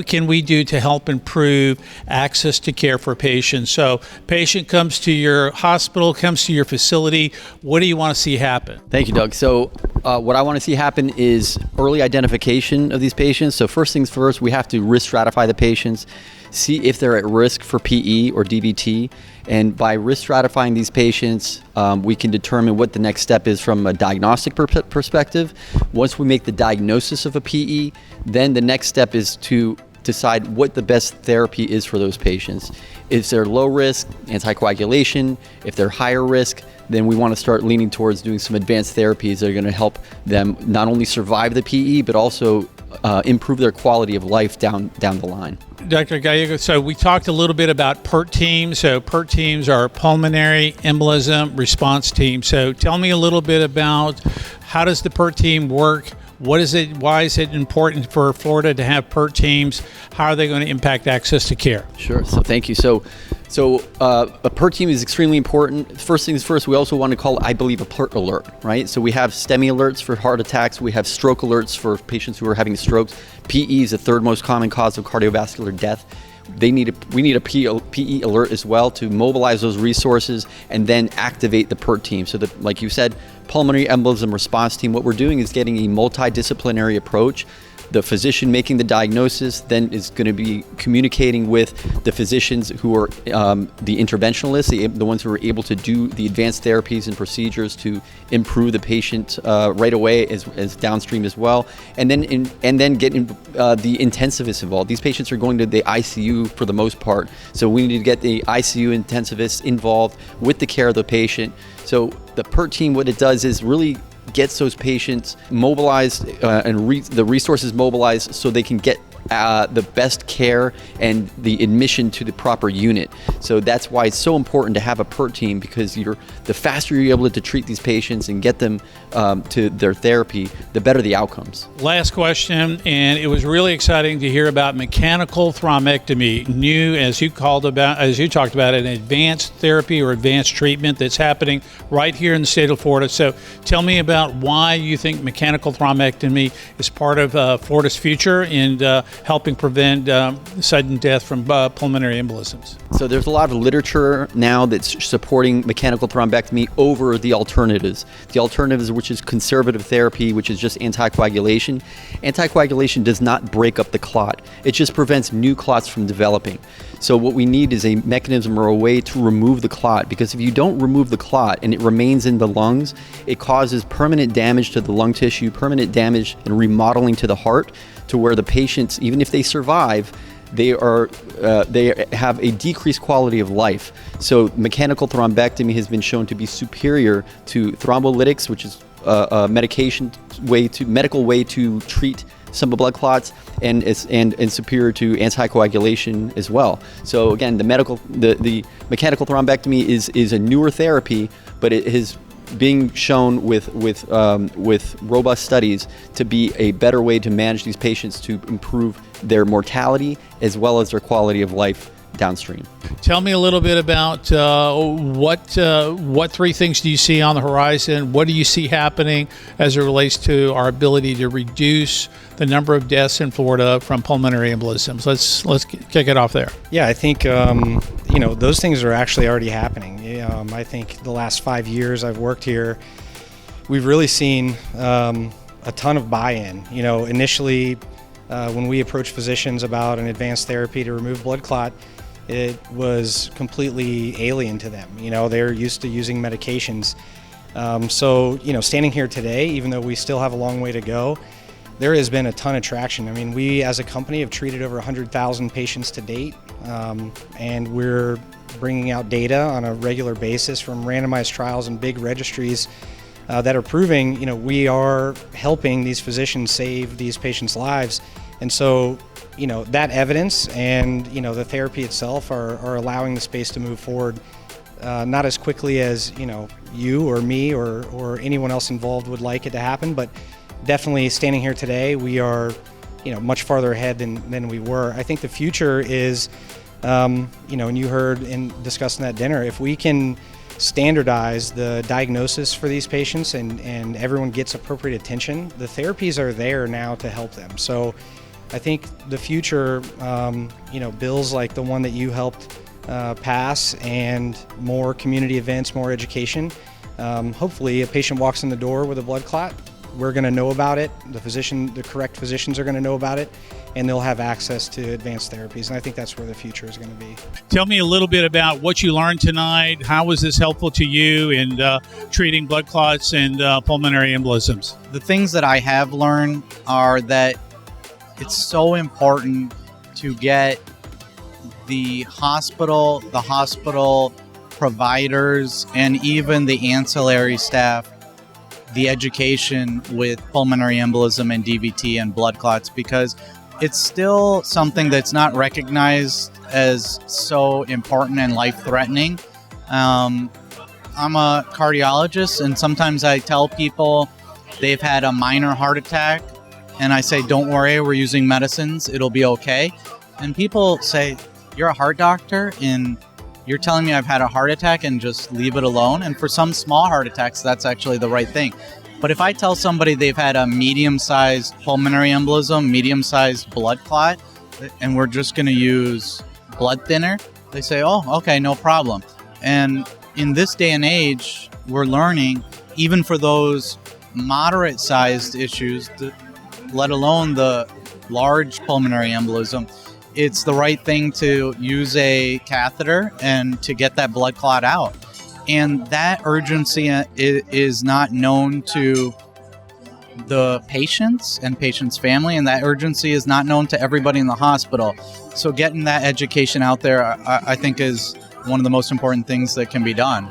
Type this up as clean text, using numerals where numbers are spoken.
can we do to help improve access to care for patients? So patient comes to your hospital, comes to your facility. What do you want to see happen? Thank you, Doug. So what I want to see happen is early identification of these patients. So first things first, we have to risk stratify the patients, see if they're at risk for PE or DVT. And by risk stratifying these patients, we can determine what the next step is from a diagnostic perspective. Once we make the diagnosis of a PE, then the next step is to decide what the best therapy is for those patients. If they're low risk, anticoagulation. If they're higher risk, then we want to start leaning towards doing some advanced therapies that are going to help them not only survive the PE, but also improve their quality of life down the line. Dr. Gallego, so we talked a little bit about PERT teams. So PERT teams are Pulmonary Embolism Response Team. So tell me a little bit about how does the PERT team work? What is it? Why is it important for Florida to have PERT teams? How are they going to impact access to care? Sure. So thank you. So a PERT team is extremely important. First things first, we also want to call it, I believe, a PERT alert, right? So we have STEMI alerts for heart attacks. We have stroke alerts for patients who are having strokes. PE is the third most common cause of cardiovascular death. We need a PE alert as well to mobilize those resources and then activate the PERT team. So that, like you said, Pulmonary Embolism Response Team, what we're doing is getting a multidisciplinary approach. The physician making the diagnosis then is going to be communicating with the physicians who are the interventionalists, the ones who are able to do the advanced therapies and procedures to improve the patient right away as downstream as well, and then get the intensivists involved. These patients are going to the ICU for the most part, so we need to get the ICU intensivists involved with the care of the patient. So the PERT team, what it does is really gets those patients mobilized and the resources mobilized so they can get the best care and the admission to the proper unit. So that's why it's so important to have a PERT team, because the faster you're able to treat these patients and get them to their therapy, the better the outcomes. Last question, and it was really exciting to hear about mechanical thrombectomy, new, as you talked about, an advanced therapy or advanced treatment that's happening right here in the state of Florida. So tell me about why you think mechanical thrombectomy is part of Florida's future and helping prevent sudden death from pulmonary embolisms. So there's a lot of literature now that's supporting mechanical thrombectomy over the alternatives. The alternatives, which is conservative therapy, which is just anticoagulation. Anticoagulation does not break up the clot. It just prevents new clots from developing. So what we need is a mechanism or a way to remove the clot, because if you don't remove the clot and it remains in the lungs, it causes permanent damage to the lung tissue, permanent damage and remodeling to the heart, to where the patients, even if they survive, they have a decreased quality of life. So mechanical thrombectomy has been shown to be superior to thrombolytics, which is a medical way to treat some blood clots, and superior to anticoagulation as well. So again, the mechanical thrombectomy is a newer therapy, but it is being shown with robust studies to be a better way to manage these patients to improve their mortality as well as their quality of life downstream. Tell me a little bit about what three things do you see on the horizon? What do you see happening as it relates to our ability to reduce the number of deaths in Florida from pulmonary embolisms? Let's kick it off there. Yeah, I think those things are actually already happening. I think the last 5 years I've worked here, we've really seen a ton of buy-in. Initially, when we approached physicians about an advanced therapy to remove blood clot, it was completely alien to them. They're used to using medications. So standing here today, even though we still have a long way to go, there has been a ton of traction. I mean, we as a company have treated over 100,000 patients to date, and we're bringing out data on a regular basis from randomized trials and big registries that are proving, we are helping these physicians save these patients' lives. And so, that evidence and, the therapy itself are allowing the space to move forward, not as quickly as, you or me or anyone else involved would like it to happen, but definitely standing here today, we are, much farther ahead than we were. I think the future is, and you heard and discussed in that dinner, if we can standardize the diagnosis for these patients and everyone gets appropriate attention, the therapies are there now to help them. So I think the future, bills like the one that you helped pass, and more community events, more education. Hopefully a patient walks in the door with a blood clot, we're going to know about it, the correct physicians are going to know about it, and they'll have access to advanced therapies. And I think that's where the future is going to be. Tell me a little bit about what you learned tonight. How was this helpful to you in treating blood clots and pulmonary embolisms? The things that I have learned are that it's so important to get the hospital providers, and even the ancillary staff the education with pulmonary embolism and DVT and blood clots, because it's still something that's not recognized as so important and life-threatening. I'm a cardiologist, and sometimes I tell people they've had a minor heart attack, and I say, don't worry, we're using medicines, it'll be okay. And people say, you're a heart doctor, and you're telling me I've had a heart attack and just leave it alone? And for some small heart attacks, that's actually the right thing. But if I tell somebody they've had a medium-sized pulmonary embolism, medium-sized blood clot, and we're just going to use blood thinner, they say, oh, okay, no problem. And in this day and age, we're learning, even for those moderate-sized issues, let alone the large pulmonary embolism, it's the right thing to use a catheter and to get that blood clot out. And that urgency is not known to the patients and patients' family, and that urgency is not known to everybody in the hospital. So getting that education out there, I think, is one of the most important things that can be done.